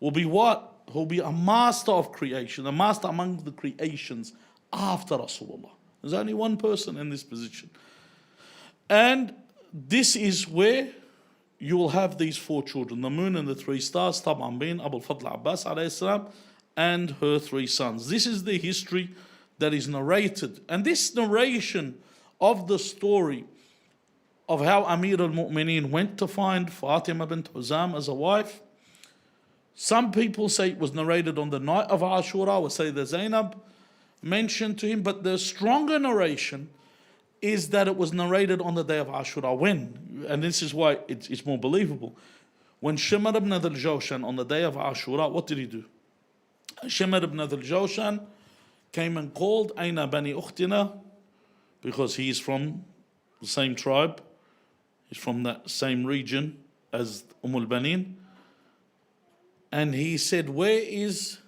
will be what? He'll be a master of creation, a master among the creations after Rasulullah. There's only one person in this position. And this is where you will have these four children, the moon and the three stars, طبعا being Abu al-Fadl Abbas alayhi salam, and her three sons. This is the history that is narrated. And this narration of the story of how Amir al-Mu'mineen went to find Fatima bint Huzam as a wife, some people say it was narrated on the night of Ashura, or say that Zainab mentioned to him, but the stronger narration is that it was narrated on the day of Ashura. When? And this is why it's more believable. When Shimr ibn al-Jawshan on the day of Ashura, what did he do? Shimr ibn al-Jawshan came and called Aina Bani Ukhtina, because he is from the same tribe, he's from that same region as al-Banin. And he said, where is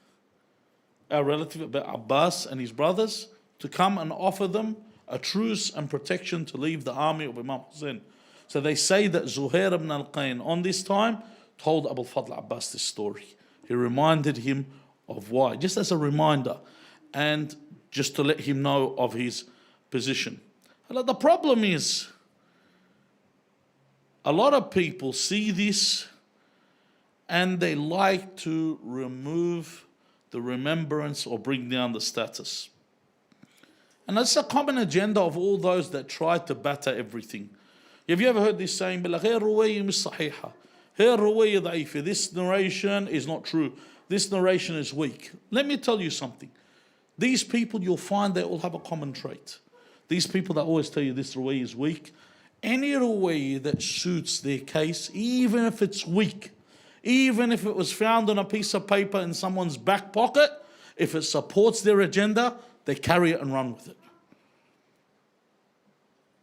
our relative Abbas and his brothers, to come and offer them a truce and protection to leave the army of Imam Hussein. So they say that Zuhair ibn al-Qayn on this time told Abu al-Fadl Abbas this story. He reminded him of why, just as a reminder, and just to let him know of his position. The problem is, a lot of people see this and they like to remove the remembrance or bring down the status. And that's a common agenda of all those that try to batter everything. Have you ever heard this saying, this narration is not true, this narration is weak? Let me tell you something. These people, you'll find they all have a common trait. These people that always tell you this ruwayy is weak, any ruwayy that suits their case, even if it's weak, even if it was found on a piece of paper in someone's back pocket, if it supports their agenda, they carry it and run with it.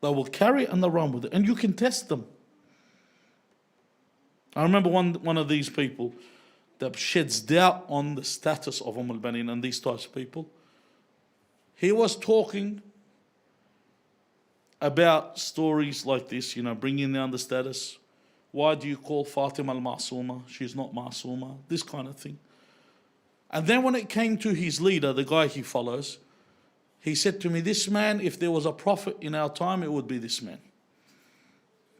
They will carry it and they'll run with it. And you can test them. I remember one of these people that sheds doubt on the status of al-Banin and these types of people. He was talking about stories like this, bringing down the status. Why do you call Fatima al-Ma'suma? She's not Ma'suma. This kind of thing. And then when it came to his leader, the guy he follows, he said to me, this man, if there was a prophet in our time, it would be this man.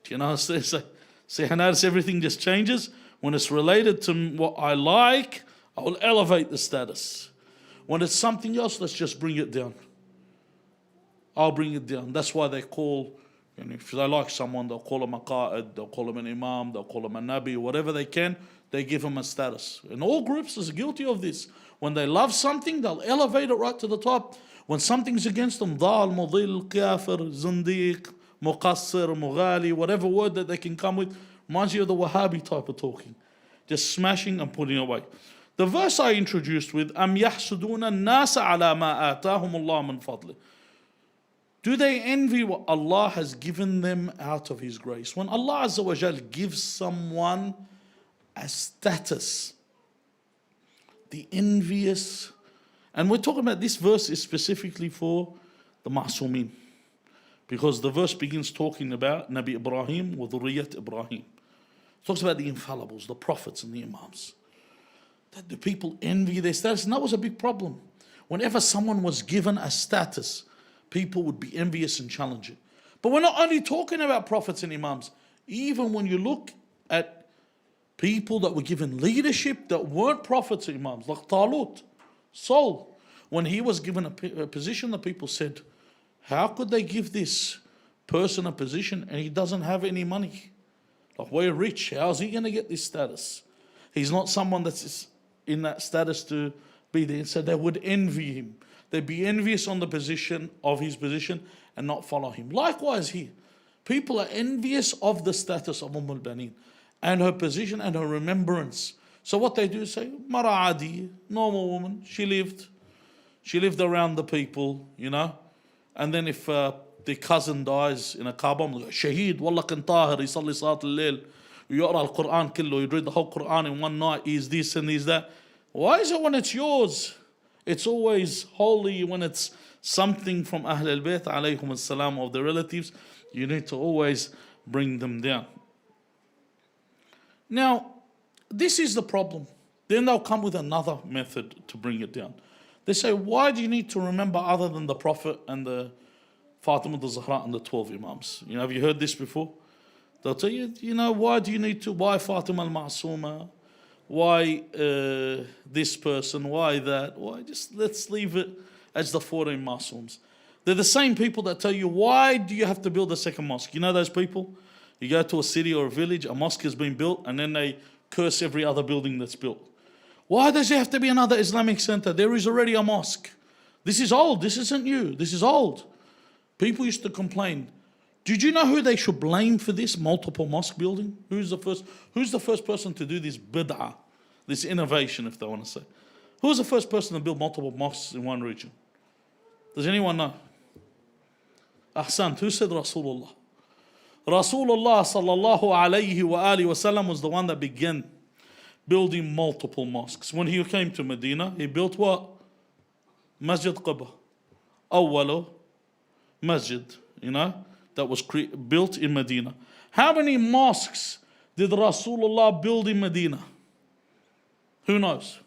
Do you know? See how notice everything just changes? When it's related to what I like, I will elevate the status. When it's something else, let's just bring it down. I'll bring it down. That's why they call, if they like someone, they'll call him a qa'id, they'll call him an imam, they'll call him a nabi, whatever they can, they give him a status. And all groups are guilty of this. When they love something, they'll elevate it right to the top. When something's against them, dal, mudil, kafir, zindiq, muqassir, mughali, whatever word that they can come with, reminds you of the Wahhabi type of talking. Just smashing and putting away. The verse I introduced with, أَمْ يَحْسُدُونَ النَّاسَ عَلَى مَا آتَاهُمُ اللَّهُ مِنْ فَضْلِهِ. Do they envy what Allah has given them out of His grace? When Allah Azza wa Jal gives someone a status, the envious, and we're talking about this verse is specifically for the Ma'sumin, because the verse begins talking about Nabi Ibrahim wa dhurriyyat Ibrahim. It talks about the infallibles, the prophets and the imams. That the people envy their status, and that was a big problem. Whenever someone was given a status, people would be envious and challenge it. But we're not only talking about prophets and imams. Even when you look at people that were given leadership that weren't prophets and imams, like Talut, Saul, when he was given a position, the people said, how could they give this person a position and he doesn't have any money? Like, we're rich, how's he going to get this status? He's not someone that's in that status to be there. So they would envy him. They'd be envious on the position of his position and not follow him. Likewise here, people are envious of the status of al-Banin and her position and her remembrance. So what they do is say, Mara Adi, normal woman, she lived around the people, and then if the cousin dies in a Kaaba, Shaheed, Wallah kan tahir, yusalli salat al-layl, يقرأ al-Quran kullu, you read the whole Quran in one night, he's this and he's that. Why is it when it's yours? It's always holy when it's something from Ahl al-Bayt alayhum as-salam, of the relatives. You need to always bring them down. Now, this is the problem. Then they'll come with another method to bring it down. They say, why do you need to remember other than the Prophet and the Fatima al-Zahra and the 12 Imams? Have you heard this before? They'll tell you, why do you need to, why Fatima al-Ma'suma? Why this person? Why that? Why? Just let's leave it as the 14 Ma'sums. They're the same people that tell you, why do you have to build a second mosque? You know those people? You go to a city or a village, a mosque has been built, and then they curse every other building that's built. Why does there have to be another Islamic center? There is already a mosque. This is old. This isn't new. This is old. People used to complain. Did you know who they should blame for this multiple mosque building? Who's the first person to do this bid'ah, this innovation, if they want to say? Who was the first person to build multiple mosques in one region? Does anyone know? Ahsan, who said Rasulullah? Rasulullah sallallahu alayhi wa alihi wa sallam was the one that began building multiple mosques. When he came to Medina, he built what? Masjid Quba. Awwalu Masjid, that was built in Medina. How many mosques did Rasulullah build in Medina? Who knows?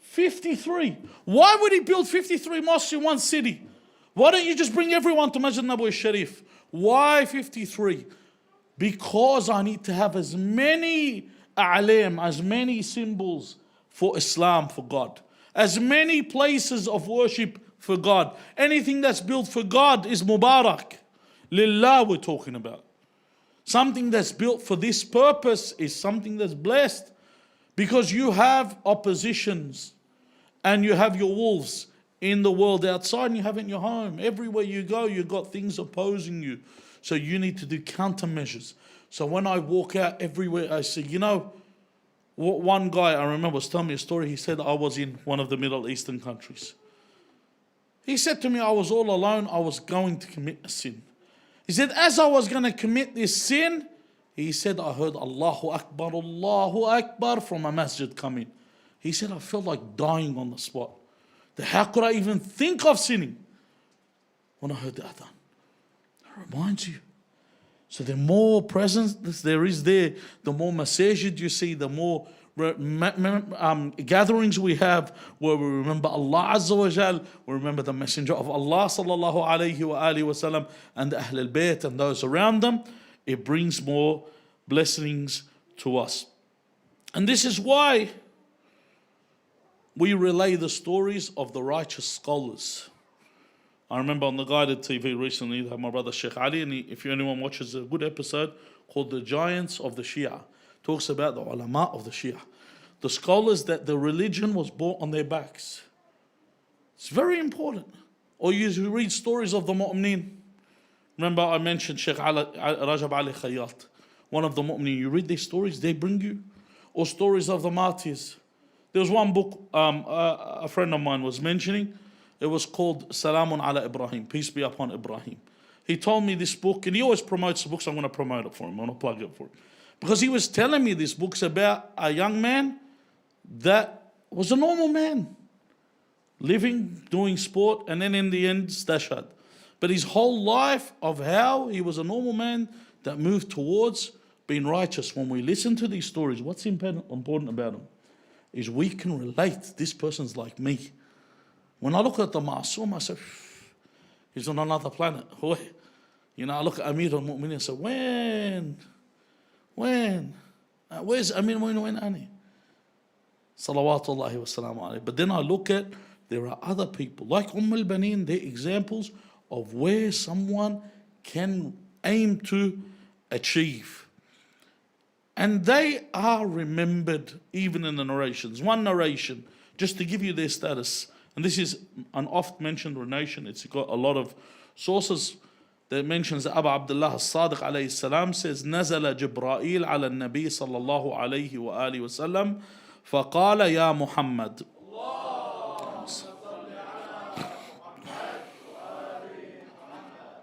53. Why would he build 53 mosques in one city? Why don't you just bring everyone to Masjid Nabawi Sharif? Why 53? Because I need to have as many a'lam, as many symbols for Islam, for God. As many places of worship for God. Anything that's built for God is Mubarak. Lillah we're talking about. Something that's built for this purpose is something that's blessed. Because you have oppositions and you have your wolves in the world outside and you have it in your home. Everywhere you go, you've got things opposing you. So you need to do countermeasures. So when I walk out everywhere, I see, one guy I remember was telling me a story. He said I was in one of the Middle Eastern countries. He said to me, I was all alone. I was going to commit a sin. He said, as I was going to commit this sin, he said, I heard Allahu Akbar from a masjid coming. He said, I felt like dying on the spot. How could I even think of sinning? When I heard the adhan. It reminds you. So the more presence there is there, the more masajid you see, the more gatherings we have where we remember Allah Azza wa Jal, we remember the Messenger of Allah sallallahu alayhi wa alihi wa sallam and the Ahl al-Bayt and those around them. It brings more blessings to us. And this is why we relay the stories of the righteous scholars. I remember on the guided TV recently, they had my brother Sheikh Ali, and if anyone watches a good episode called The Giants of the Shia, talks about the ulama of the Shia, the scholars that the religion was brought on their backs. It's very important. Or you read stories of the mu'mineen. Remember I mentioned Sheikh Rajab Ali Khayyat, one of the mu'mineen. You read their stories, they bring you. Or stories of the martyrs. There was one book a friend of mine was mentioning. It was called Salamun ala Ibrahim, peace be upon Ibrahim. He told me this book, and he always promotes the books. I'm going to promote it for him. I'm going to plug it for him. Because he was telling me this book's about a young man that was a normal man. Living, doing sport, and then in the end, stashad. But his whole life of how he was a normal man that moved towards being righteous. When we listen to these stories, what's important about them is we can relate. This person's like me. When I look at the Ma'asum, I say, he's on another planet. I look at Amir al-Mu'minin and say, when? Where's Amir al-Mu'minin? When, Ani? Salawatullahi wa salamu alayhi. But then I look at, there are other people, like al-Banin, they're examples of where someone can aim to achieve. And they are remembered even in the narrations. One narration, just to give you their status. And this is an oft mentioned narration. It's got a lot of sources that mentions that Abu Abdullah al-Sadiq alayhi salam says, نزل جبرائيل على النبي صلى الله عليه وآله وسلم فقال يا محمد.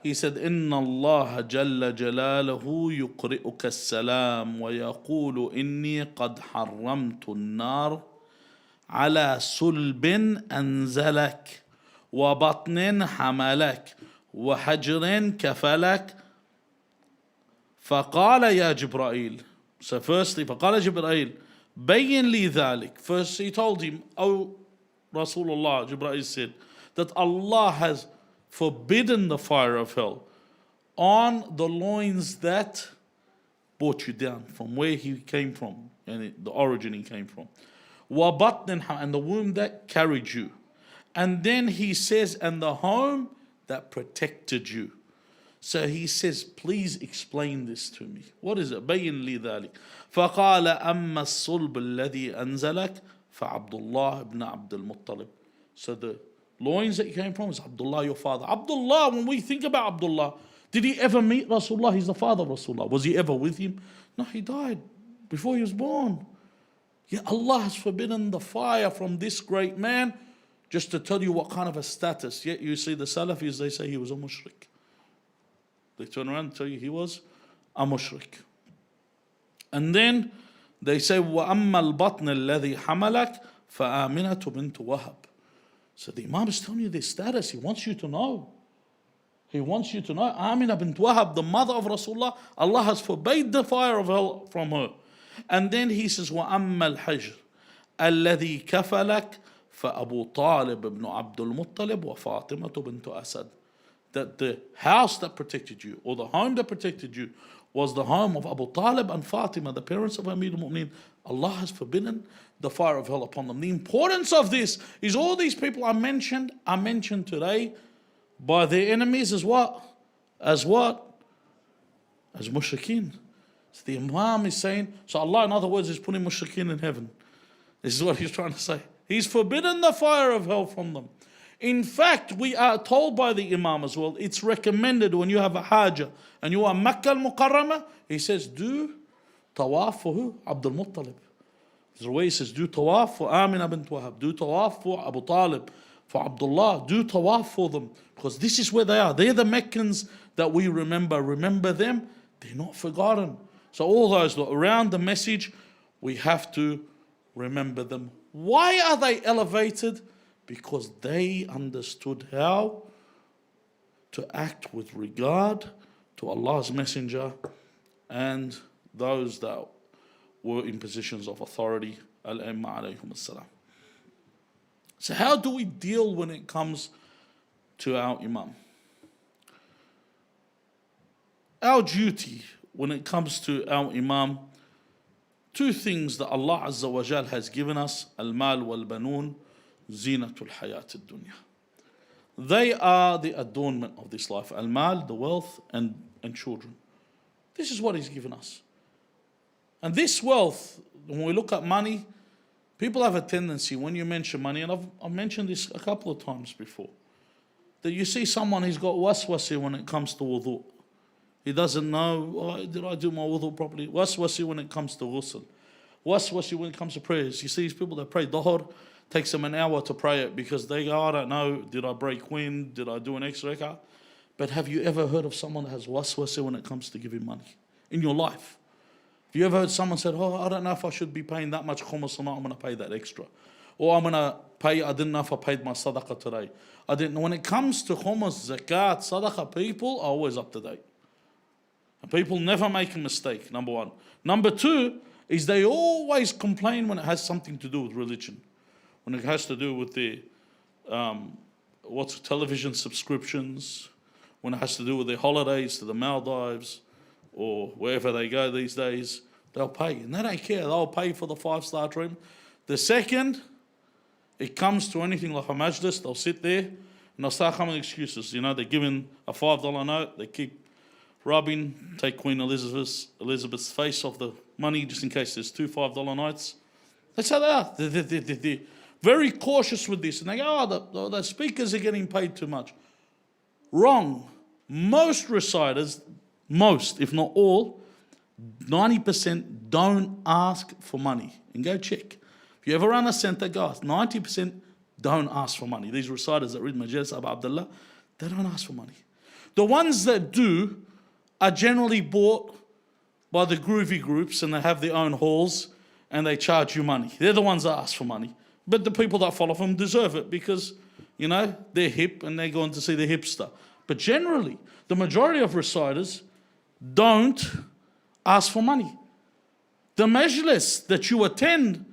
He said, إن الله جل جلاله يقرئك السلام ويقول إني قد حرمت النار على صلب أنزلك وبطن حملك وحجر كفلك فقال يا جبرائيل. So firstly, فقال جبرائيل بين لي ذلك. First he told him, "Oh Rasulullah," Jibreel said, that Allah has forbidden the fire of hell on the loins that brought you down, from where he came from, and the origin he came from. وَبَطْنٍ, and the womb that carried you. And then he says, and the home that protected you. So he says, please explain this to me. What is it? بين لي ذلك. فقال أما الصلب الذي أنزلك فعبد الله بن عبد المطلب. So the loins that you came from is Abdullah, your father. Abdullah, when we think about Abdullah, did he ever meet Rasulullah? He's the father of Rasulullah. Was he ever with him? No, he died before he was born. Yet Allah has forbidden the fire from this great man, just to tell you what kind of a status. Yet you see the Salafis, they say he was a mushrik. They turn around and tell you he was a mushrik. And then they say, وَأَمَّا الْبَطْنِ الَّذِي حَمَلَكَ فَآمِنَةُ بِنْتُ وَهَبٍ. So the Imam is telling you this status. He wants you to know. He wants you to know. Amina bint Wahab, the mother of Rasulullah, Allah has forbade the fire of hell from her. And then he says, وَأَمَّا الْحَجْرِ الَّذِي كَفَلَكَ فَأَبُو طَالِبْ بْنُ عَبْدُ الْمُطَّلِبْ وَفَاطِمَةُ بِنْتُ أَسَدٍ. That the house that protected you, or the home that protected you, was the home of Abu Talib and Fatima, the parents of Amir al-Mu'mineen. Allah has forbidden the fire of hell upon them. The importance of this is all these people are mentioned today by their enemies as what? As mushrikeen. So the Imam is saying, so Allah in other words is putting mushrikeen in heaven. This is what he's trying to say. He's forbidden the fire of hell from them. In fact, we are told by the Imam as well, it's recommended when you have a hajah and you are Makkah al-Mukarramah, he says, do tawaf for who? Abdul Muttalib. There's a way he says, do tawaf for Amina bint Wahab, do tawaf for Abu Talib, for Abdullah, do tawaf for them. Because this is where they are. They're the Meccans that we remember. Remember them, they're not forgotten. So all those around the message, we have to remember them. Why are they elevated? Because they understood how to act with regard to Allah's Messenger and those that were in positions of authority. Al-Imma alayhum as-salam. So how do we deal when it comes to our Imam? Our duty when it comes to our Imam, two things that Allah Azza wa Jal has given us, al-mal wal-banun, zinatul hayat ad-dunya. They are the adornment of this life. Al-mal, the wealth, and children. This is what He's given us. And this wealth, when we look at money, people have a tendency, when you mention money, and I've mentioned this a couple of times before, that you see someone who's got waswasi when it comes to wudu. He doesn't know, oh, did I do my wudu properly? Waswasi when it comes to ghusl. Waswasi when it comes to prayers. You see these people that pray Dhuhr, takes them an hour to pray it because they go, I don't know, did I break wind? Did I do an extra rak'ah? But have you ever heard of someone that has waswasi when it comes to giving money in your life? Have you ever heard someone say, oh, I don't know if I should be paying that much khumus or not, I'm going to pay that extra. Or I'm going to pay, I didn't know if I paid my sadaqah today. I didn't know. When it comes to khumus, zakat, sadaqah, people are always up to date. And people never make a mistake, number one. Number two is they always complain when it has something to do with religion. When it has to do with the television subscriptions, when it has to do with their holidays to the Maldives or wherever they go these days, they'll pay. And they don't care. They'll pay for the 5-star treatment. The second it comes to anything like a majlis, they'll sit there and they'll start coming excuses. You know, they're given a $5 note, they keep rubbing, take Queen Elizabeth's face off the money just in case there's 2 $5 notes. That's how they are. They're very cautious with this. And they go, oh, the speakers are getting paid too much. Wrong. Most reciters, most, if not all, 90% don't ask for money. And go check. If you ever run a centre, guys, 90% don't ask for money. These reciters that read Majlis Abu Abdullah, they don't ask for money. The ones that do are generally bought by the groovy groups and they have their own halls and they charge you money. They're the ones that ask for money. But the people that follow them deserve it because, you know, they're hip and they're going to see the hipster. But generally, the majority of reciters don't ask for money. The majlis that you attend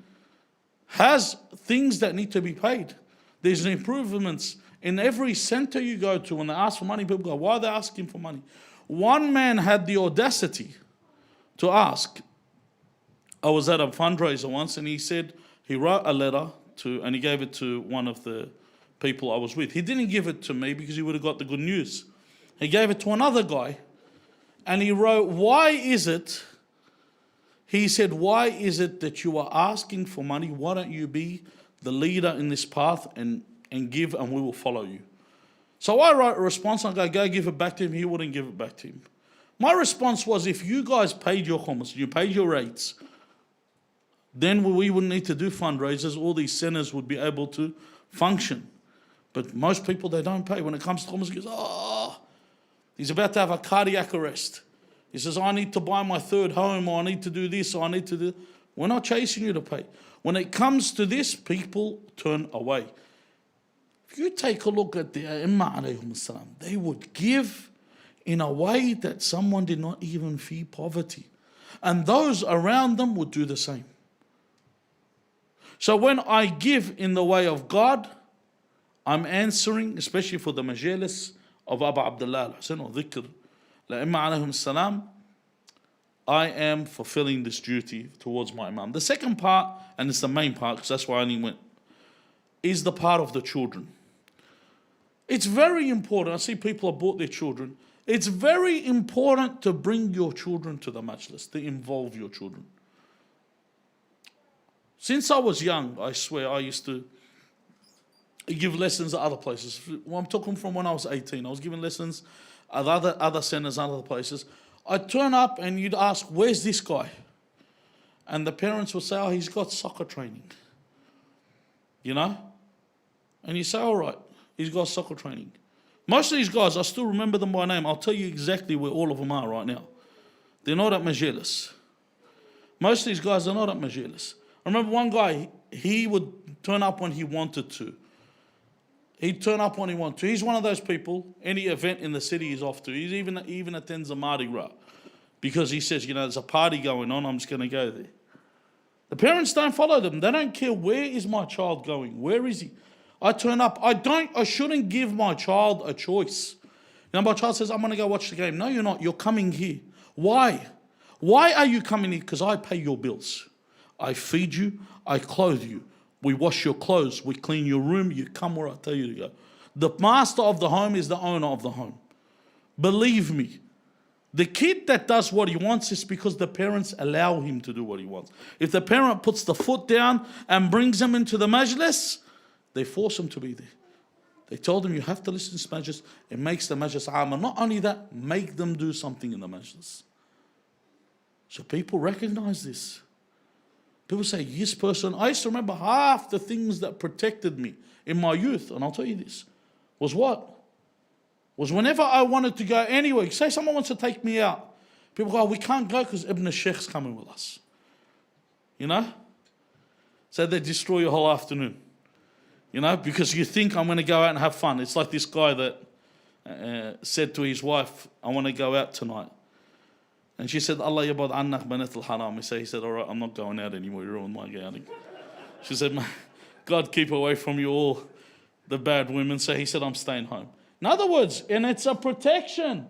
has things that need to be paid. There's improvements in every center you go to. When they ask for money, people go, why are they asking for money? One man had the audacity to ask. I was at a fundraiser once, and he said he wrote a letter and he gave it to one of the people I was with. He didn't give it to me because he would have got the good news. He gave it to another guy, and he wrote, he said, why is it that you are asking for money? Why don't you be the leader in this path and give, and we will follow you? So I wrote a response, and I go give it back to him. He wouldn't give it back to him. My response was, if you guys paid your khums, you paid your rates, then we wouldn't need to do fundraisers. All these centers would be able to function. But most people, they don't pay. When it comes to khums, he goes, he's about to have a cardiac arrest. He says, I need to buy my third home, or I need to do this, or I need to do... We're not chasing you to pay. When it comes to this, people turn away. If you take a look at the A'immah alayhum as-salam, they would give in a way that someone did not even feel poverty. And those around them would do the same. So when I give in the way of God, I'm answering, especially for the majalis of Abu Abdullah al-Husayn or Dhikr, Al-Imam alayhim as-salam, I am fulfilling this duty towards my Imam. The second part, and it's the main part because that's why I only went, is the part of the children. It's very important. I see people have brought their children. It's very important to bring your children to the majlis, to involve your children. Since I was young, I swear, I used to give lessons at other places. Well, I'm talking from when I was 18. I was giving lessons at other centers, other places. I'd turn up and you'd ask, where's this guy? And the parents would say, oh, he's got soccer training. You know? And you say, all right, he's got soccer training. Most of these guys, I still remember them by name. I'll tell you exactly where all of them are right now. They're not at majalis. Most of these guys are not at majalis. I remember one guy, he would turn up when he wanted to. He'd turn up when he wanted to. He's one of those people, any event in the city he's off to. He even attends a Mardi Gras because he says, there's a party going on, I'm just going to go there. The parents don't follow them. They don't care, where is my child going? Where is he? I turn up. I shouldn't give my child a choice. My child says, I'm going to go watch the game. No, you're not. You're coming here. Why? Why are you coming here? Because I pay your bills. I feed you. I clothe you. We wash your clothes. We clean your room. You come where I tell you to go. The master of the home is the owner of the home. Believe me. The kid that does what he wants is because the parents allow him to do what he wants. If the parent puts the foot down and brings him into the majlis, they force him to be there. They told him, you have to listen to this majlis. It makes the majlis amma. Not only that, make them do something in the majlis. So people recognize this. People say, this person, I used to remember half the things that protected me in my youth, and I'll tell you this, was what? Was whenever I wanted to go anywhere, say someone wants to take me out, people go, we can't go because Ibn Sheikh's coming with us. So they destroy your whole afternoon. Because you think I'm going to go out and have fun. It's like this guy that said to his wife, I want to go out tonight. And she said, Allah yabad annak banat al-haram. He said, all right, I'm not going out anymore. You ruined my outing. She said, God keep away from you all the bad women. So he said, I'm staying home. In other words, and it's a protection.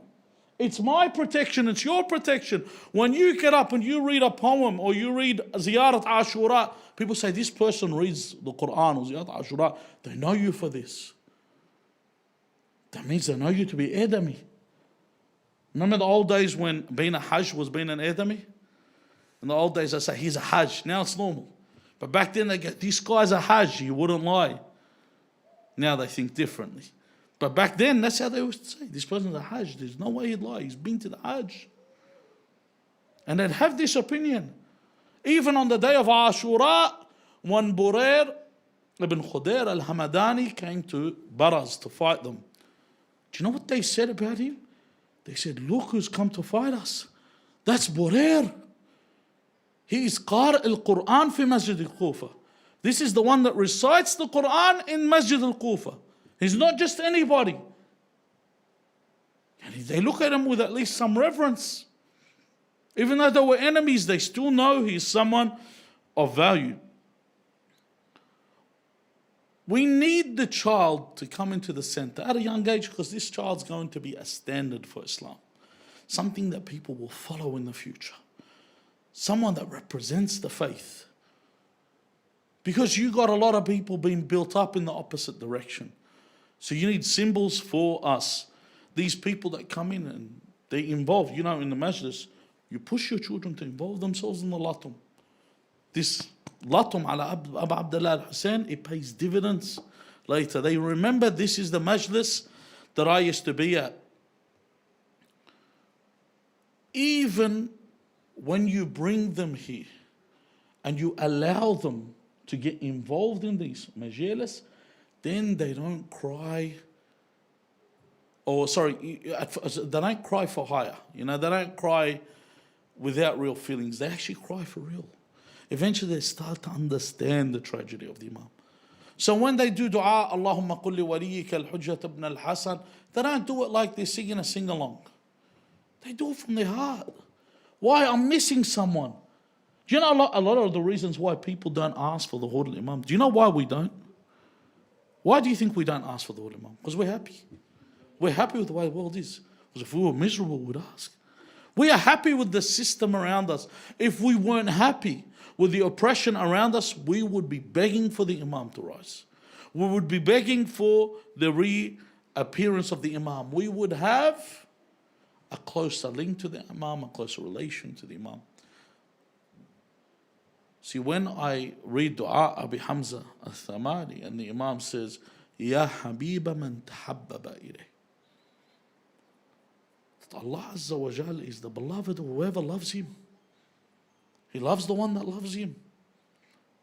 It's my protection. It's your protection. When you get up and you read a poem or you read Ziyarat Ashura, people say, this person reads the Quran or Ziyarat Ashura. They know you for this. That means they know you to be Adami. Remember the old days when being a Hajj was being an Adami? In the old days, they say, he's a Hajj. Now it's normal. But back then, they go, this guy's a Hajj. He wouldn't lie. Now they think differently. But back then, that's how they used to say, this person's a Hajj. There's no way he'd lie. He's been to the Hajj. And they'd have this opinion. Even on the day of Ashura, when Burair ibn Khudair al-Hamadani came to Baraz to fight them. Do you know what they said about him? They said, look who's come to fight us. That's Burair. He is Qari al-Quran fi Masjid al-Kufa. This is the one that recites the Quran in Masjid al-Kufa. He's not just anybody. And they look at him with at least some reverence. Even though they were enemies, they still know he's someone of value. We need the child to come into the center at a young age, because this child's going to be a standard for Islam. Something that people will follow in the future. Someone that represents the faith. Because you got a lot of people being built up in the opposite direction. So you need symbols for us. These people that come in and they involve, in the majlis, you push your children to involve themselves in the latum. This latum ala Abu Abdullah al-Hussein, it pays dividends later. They remember this is the majlis that I used to be at. Even when you bring them here and you allow them to get involved in these majalis, then they don't cry. They don't cry for hire. They don't cry without real feelings. They actually cry for real. Eventually they start to understand the tragedy of the Imam. So when they do dua, Allahumma qul li waliyyika al-Hujjat ibn al-Hasan, they don't do it like they're singing a sing-along. They do it from their heart. Why? I'm missing someone. Do you know a lot of the reasons why people don't ask for the Hud al-Imam? Do you know why we don't? Why do you think we don't ask for the Hud al-Imam? Because we're happy. We're happy with the way the world is. Because if we were miserable, we'd ask. We are happy with the system around us. If we weren't happy with the oppression around us, we would be begging for the Imam to rise. We would be begging for the reappearance of the Imam. We would have a closer link to the Imam, a closer relation to the Imam. See, when I read Dua Abi Hamza al-Thamali and the Imam says, Ya Habiba man tahabbaba ilayh, that Allah Azza wa Jal is the beloved of whoever loves Him. He loves the one that loves Him.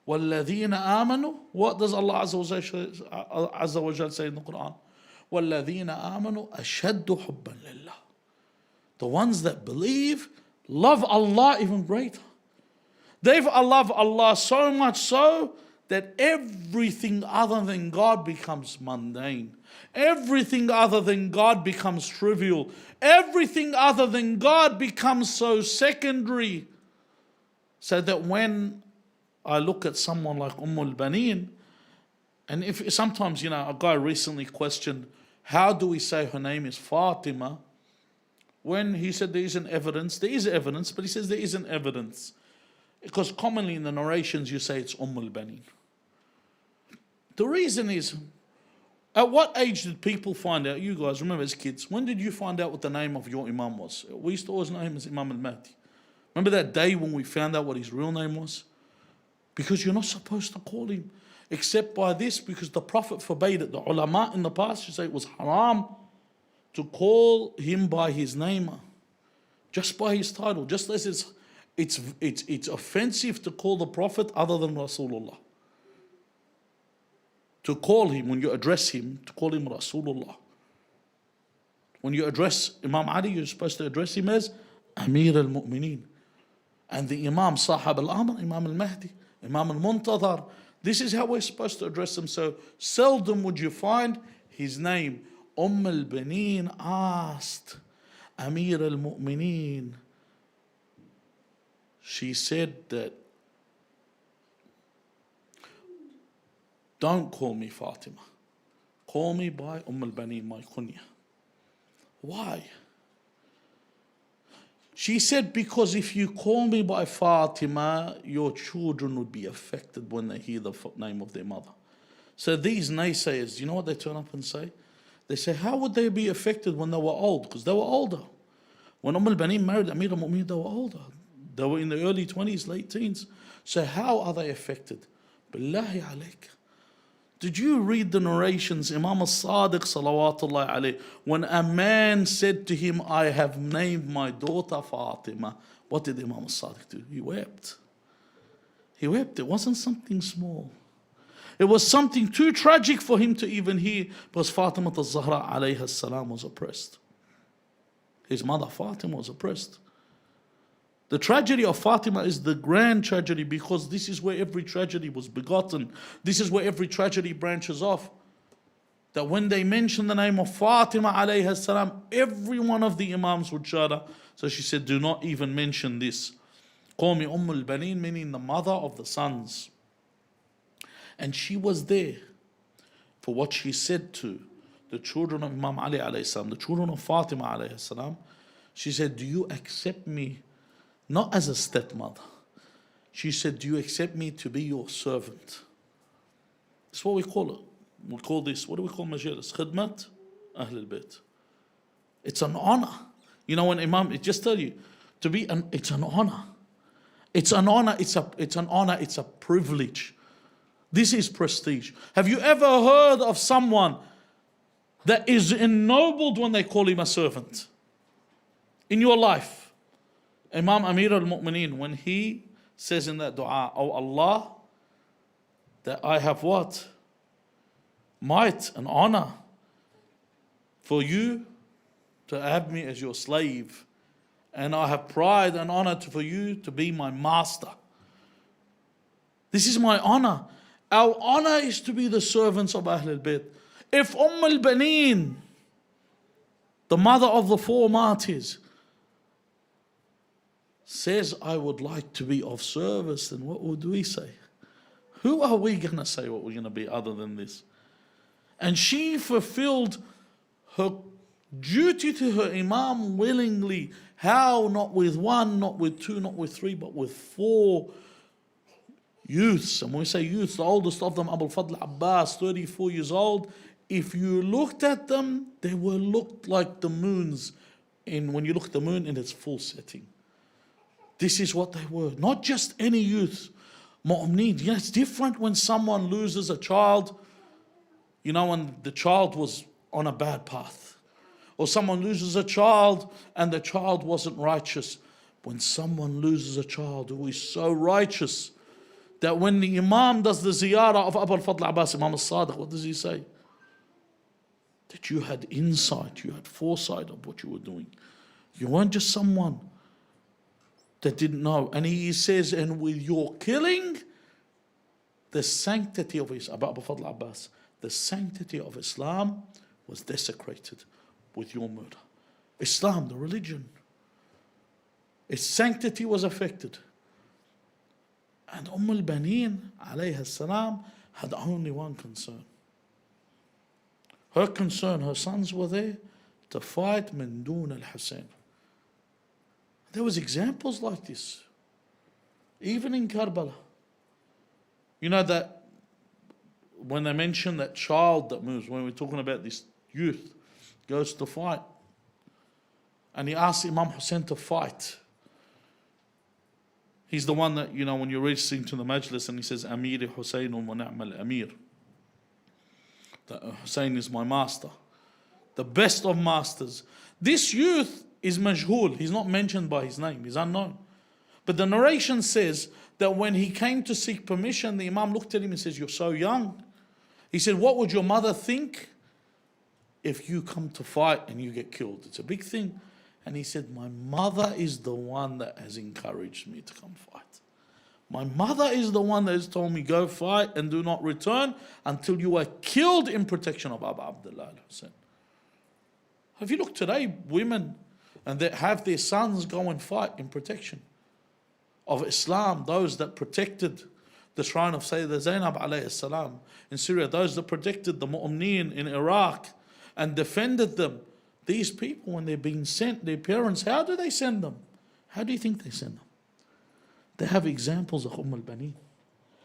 وَالَّذِينَ آمَنُوا, what does Allah Azza wa Jal say in the Quran? وَالَّذِينَ آمَنُوا أَشَدُّ حُبًّا لِلَّهِ. The ones that believe love Allah even greater. They love Allah so much so that everything other than God becomes mundane. Everything other than God becomes trivial. Everything other than God becomes so secondary. So that when I look at someone like al-Baneen, and if sometimes, a guy recently questioned, how do we say her name is Fatima? When he said there isn't evidence, there is evidence, but he says there isn't evidence. Because commonly in the narrations you say it's al-Baneen. The reason is, at what age did people find out? You guys remember as kids, when did you find out what the name of your Imam was? We used to always know him as Imam al-Mehdi. Remember that day when we found out what his real name was? Because you're not supposed to call him except by this, because the Prophet forbade it. The ulama in the past, you say it was haram to call him by his name, just by his title, just as it's offensive to call the Prophet other than Rasulullah. To call him, when you address him, to call him Rasulullah. When you address Imam Ali, you're supposed to address him as Amir al-Mu'mineen. And the Imam Sahab al-Amr, Imam al-Mahdi, Imam al-Muntadhar. This is how we're supposed to address him. So seldom would you find his name. al-Baneen asked Amir al-Mu'mineen. She said that, don't call me Fatima. Call me by al-Baneen, my kunya. Why? She said, because if you call me by Fatima, your children would be affected when they hear the name of their mother. So these naysayers, you know what they turn up and say? They say, how would they be affected when they were old? Because they were older. When al-Baneen married Amir al-Mu'mineen, they were older. They were in the early 20s, late teens. So how are they affected? Billahi alayk. Did you read the narrations, Imam al-Sadiq salawatullahi alayhi, when a man said to him, I have named my daughter Fatima, what did Imam al-Sadiq do? He wept. He wept. It wasn't something small. It was something too tragic for him to even hear, because Fatima al-Zahra alayha salam was oppressed. His mother Fatima was oppressed. The tragedy of Fatima is the grand tragedy, because this is where every tragedy was begotten. This is where every tragedy branches off. that when they mentioned the name of Fatima alayhi salam, every one of the Imams would shudder. So she said, do not even mention this. Call me al-Banin, meaning the mother of the sons. And she was there for what she said to the children of Imam Ali alayhi salam, the children of Fatima alayhi salam. She said, do you accept me not as a stepmother? She said, do you accept me to be your servant? That's what we call it. We call this, what do we call majalis? Khidmat Ahl al-Bayt. It's an honor. You know, when Imam, it just tell you, it's an honor. It's an honor, it's an honor, it's a privilege. This is prestige. Have you ever heard of someone that is ennobled when they call him a servant? In your life, Imam Amir al-Mu'mineen, when he says in that dua, oh Allah, that I have what? Might and honor for you to have me as your slave, and I have pride and honor for you to be my master. This is my honor. Our honor is to be the servants of Ahl al-Bayt. If al-Banin, the mother of the four martyrs, says, I would like to be of service, then what would we say? Who are we going to say what we're going to be other than this? And she fulfilled her duty to her Imam willingly. How? Not with one, not with two, not with three, but with four youths. And when we say youths, the oldest of them, Abu al-Fadl Abbas, 34 years old. If you looked at them, they looked like the moons when you look at the moon in its full setting. This is what they were. Not just any youth. Mu'mineen. You know, it's different when someone loses a child. You know, when the child was on a bad path. Or someone loses a child and the child wasn't righteous. When someone loses a child who is so righteous that when the Imam does the ziyarah of Abu al-Fadl Abbas, Imam al-Sadiq, what does he say? That you had insight, you had foresight of what you were doing. You weren't just someone that didn't know. And he says, and with your killing, the sanctity of Islam, Abu al-Fadl Abbas, the sanctity of Islam was desecrated with your murder. Islam, the religion, its sanctity was affected. And al-Banin alayha salam had only one concern. Her concern, her sons were there to fight min dun al-Hussein. There was examples like this, even in Karbala. You know that when they mention that child that moves, when we're talking about this youth, goes to fight, and he asks Imam Hussein to fight. He's the one that, you know, when you're registering to the majlis and he says, Amiri Husaynun wa ni'mal amir. That Hussein is my master, the best of masters. This youth is majhul, he's not mentioned by his name, he's unknown. But the narration says that when he came to seek permission, the Imam looked at him and says, you're so young. He said, what would your mother think if you come to fight and you get killed? It's a big thing. And he said, my mother is the one that has encouraged me to come fight. My mother is the one that has told me, go fight and do not return until you are killed in protection of Abu Abdullah al-Hussein. Have you looked today, women, and they have their sons go and fight in protection of Islam, those that protected the shrine of Sayyidah Zainab alayhi salam in Syria, those that protected the Mu'mineen in Iraq and defended them. These people, when they're being sent, their parents, how do they send them? How do you think they send them? They have examples of al-Banin.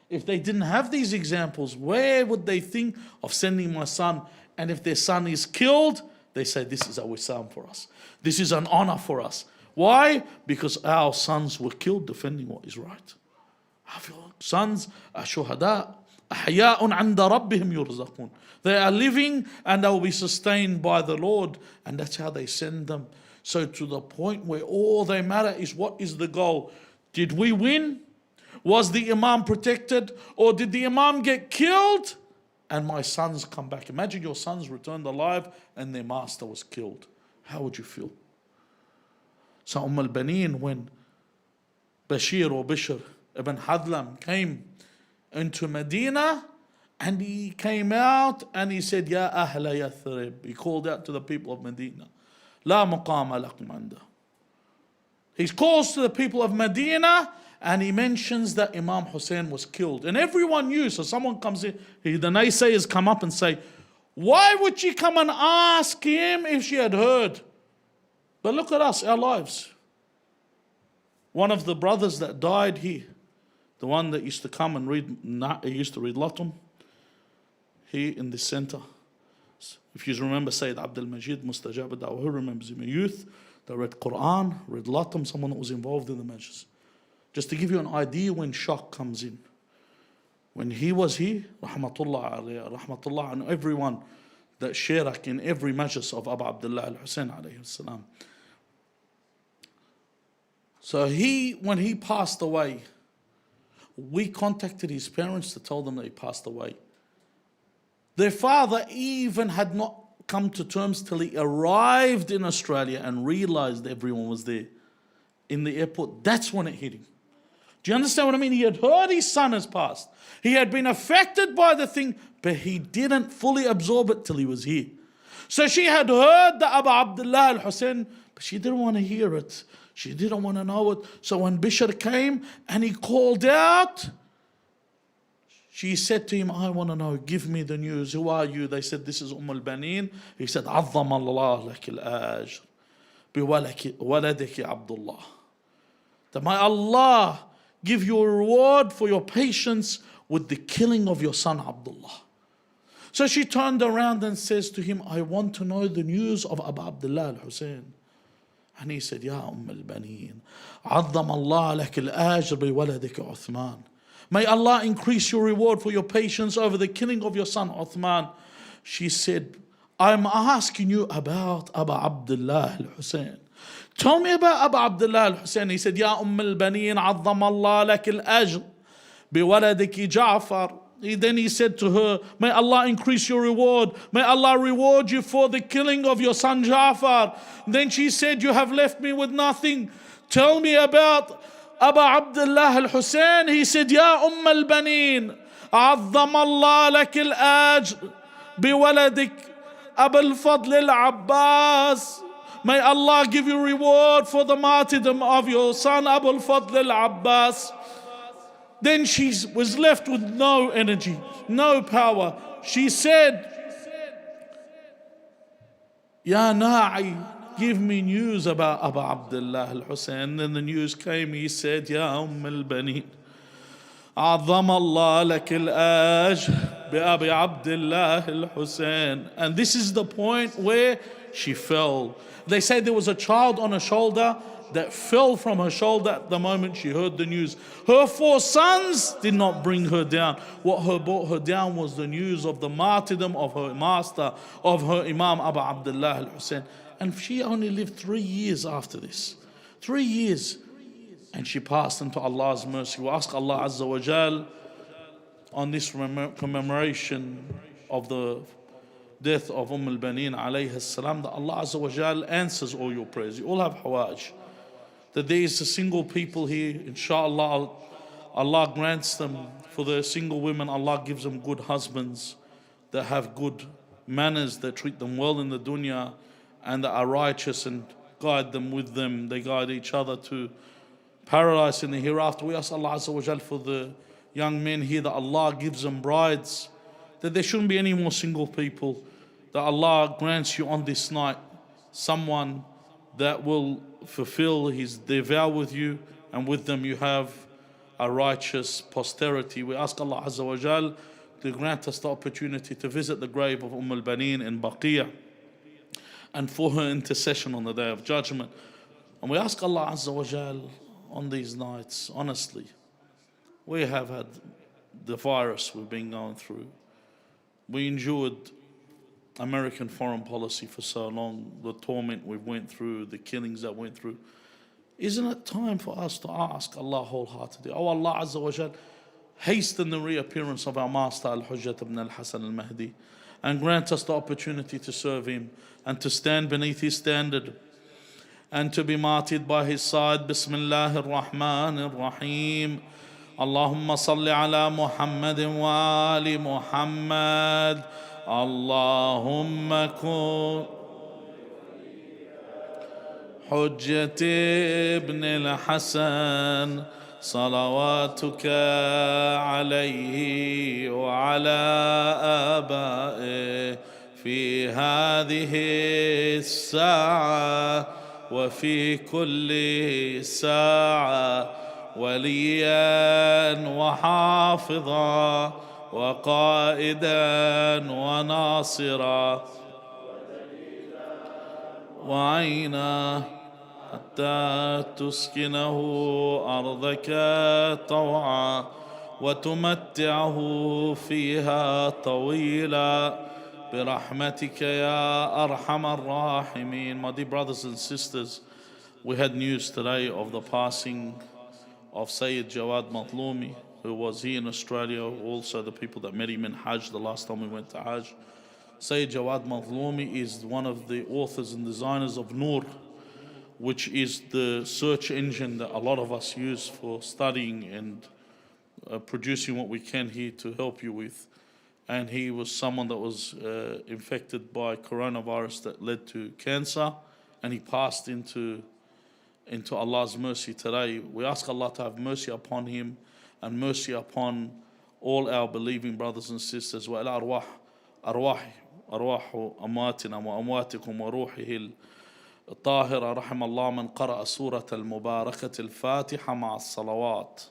If they didn't have these examples, where would they think of sending my son? And if their son is killed, they say, this is our son for us. This is an honor for us. Why? Because our sons were killed defending what is right. Our sons are shuhada, ahya'un 'inda rabbihim yurzaqun. They are living and they will be sustained by the Lord, and that's how they send them. So to the point where all they matter is, what is the goal? Did we win? Was the Imam protected? Or did the Imam get killed and my sons come back? Imagine your sons returned alive and their master was killed. How would you feel? So al-Banin, when Bashir or Bishr ibn Hadlam came into Medina And he came out and he said, Ya Ahla Yathrib. He called out to the people of Medina. La muqama lakum anda. He calls to the people of Medina and he mentions that Imam Hussein was killed. And everyone knew. So someone comes in, the naysayers come up and say, why would she come and ask him if she had heard? But look at us, our lives. One of the brothers that died here, the one that used to come and read Latum, here in this center. If you remember Sayyid Abdul Majid Mustajab Dawah, who remembers him? A youth that read Quran, read Latum, someone that was involved in the majlis. Just to give you an idea when shock comes in. When he was here, rahmatullah alayhi, rahmatullah on everyone that sharak in every majlis of Abu Abdullah al-Hussein alayhi salam. So when he passed away, we contacted his parents to tell them that he passed away. Their father even had not come to terms till he arrived in Australia and realized everyone was there in the airport. That's when it hit him. Do you understand what I mean? He had heard his son has passed. He had been affected by the thing, but he didn't fully absorb it till he was here. So she had heard the Abu Abdullah al-Hussein, but she didn't want to hear it. She didn't want to know it. So when Bishr came and he called out, she said to him, I want to know, give me the news. Who are you? They said, this is al-Banin. He said, عظم الله لك الأجر بولدك عبد الله. That may Allah give you a reward for your patience with the killing of your son Abdullah. So she turned around and says to him, I want to know the news of Abu Abdullah al-Hussein. And he said, Ya al-Banin, عظم الله لك الأجر بولدك عثمان. May Allah increase your reward for your patience over the killing of your son Uthman. She said, I'm asking you about Abu Abdullah al-Hussein. Tell me about Abu Abdullah al-Hussein. He said, Ya al-Banin, عظم الله لك الأجر بولدك جعفر. Then he said to her, may Allah increase your reward. May Allah reward you for the killing of your son Ja'far. Then she said, you have left me with nothing. Tell me about Abu Abdullah al-Hussein. He said, Ya al-Banin, عظم الله لك الأجر بولدك أبو الفضل العباس. May Allah give you reward for the martyrdom of your son Abu al-Fadl al-Abbas. Then she was left with no energy, no power. She said, Ya Na'i, give me news about Abu Abdullah al-Hussein. Then the news came, he said, Ya al-Banin, عظم الله لك الأجر بأبي عبد الله الحسين. And this is the point where she fell. They say there was a child on her shoulder that fell from her shoulder at the moment she heard the news. Her 4 sons did not bring her down. What brought her down was the news of the martyrdom of her master, of her Imam Abu Abdullah al-Hussein. And she only lived 3 years after this. 3 years. And she passed into Allah's mercy. We ask Allah Azza wa Jal on this commemoration of the death of al-Banin alayhi salam, that Allah Azza wa Jal answers all your prayers. You all have hawaj. That there is a single people here, inshallah, Allah grants them, for the single women, Allah gives them good husbands that have good manners, that treat them well in the dunya, and that are righteous and guide them with them. They guide each other to paradise in the hereafter. We ask Allah Azza wa Jal for the young men here, that Allah gives them brides, that there shouldn't be any more single people, that Allah grants you on this night someone that will fulfill their vow with you, and with them you have a righteous posterity. We ask Allah Azza wa Jal to grant us the opportunity to visit the grave of al-Banin in Baqiyah, and for her intercession on the Day of Judgment. And we ask Allah Azza wa Jal on these nights, honestly, we have had the virus we've been going through. We endured American foreign policy for so long, the torment we went through, the killings that went through. Isn't it time for us to ask Allah wholeheartedly, oh Allah Azza wa Jal, hasten the reappearance of our master Al-Hujjat ibn al-Hasan al-Mehdi, and grant us the opportunity to serve him and to stand beneath his standard and to be martyred by his side. Bismillah ar-Rahman ar-Rahim. اللهم صل على محمد وآل محمد. اللهم كن حجة ابن الحسن صلواتك عليه وعلى آبائه في هذه الساعة وفي كل ساعة وليا وحافظا وقائدا وناصرا وعينا حتى تسكنه أرضك طوعا وتمتعه فيها طويلا برحمتك يا أرحم الراحمين. My dear brothers and sisters, we had news today of the passing of Sayyid Jawad Matlumi, who was here in Australia, also the people that met him in Hajj the last time we went to Hajj. Sayyid Jawad Matlumi is one of the authors and designers of Noor, which is the search engine that a lot of us use for studying and producing what we can here to help you with. And he was someone that was infected by coronavirus that led to cancer, and he passed into Allah's mercy today. We ask Allah to have mercy upon him and mercy upon all our believing brothers and sisters. وإلى أرواح أمواتنا وأمواتكم وروحه الطاهرة. رحم الله من قرأ سورة المباركة الفاتحة مع الصلوات.